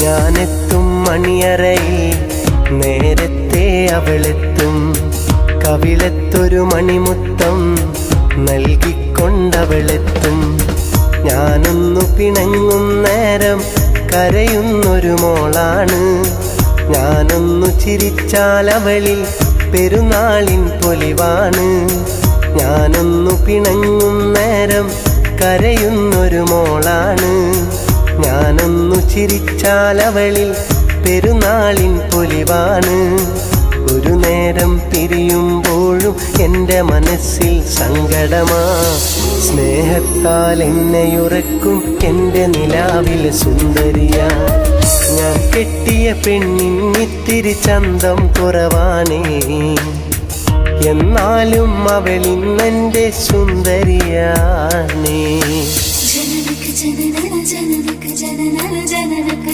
ഞാനെത്തും മണിയറയിൽ നേരത്തെ അവളെത്തും. കവിളത്തൊരു മണിമുത്തം നൽകിക്കൊണ്ടവളെത്തും. ഞാനൊന്നു പിണങ്ങും നേരം കരയുന്നൊരു മോളാണ്. ഞാനൊന്നു ചിരിച്ചാലവളിൽ പെരുന്നാളിൻ പൊലിവാണ്. ഞാനൊന്നു പിണങ്ങും നേരം കരയുന്നൊരു മോളാണ്. ഞാനൊന്നു ചിരിച്ചാലവളിൽ പെരുന്നാളിൻ പൊലിവാണ്. ഒരു നേരം പിരിയുമ്പോഴും എൻ്റെ മനസ്സിൽ സങ്കടമാ. സ്നേഹത്താൽ എന്നെയുറക്കും എൻ്റെ നിലാവിലെ സുന്ദരിയാ. ഞാൻ കെട്ടിയ പെണ്ണിന്നിത്തിരി ചന്തം കുറവാണേ, എന്നാലും അവളിന്നെൻ്റെ സുന്ദരിയാണേ.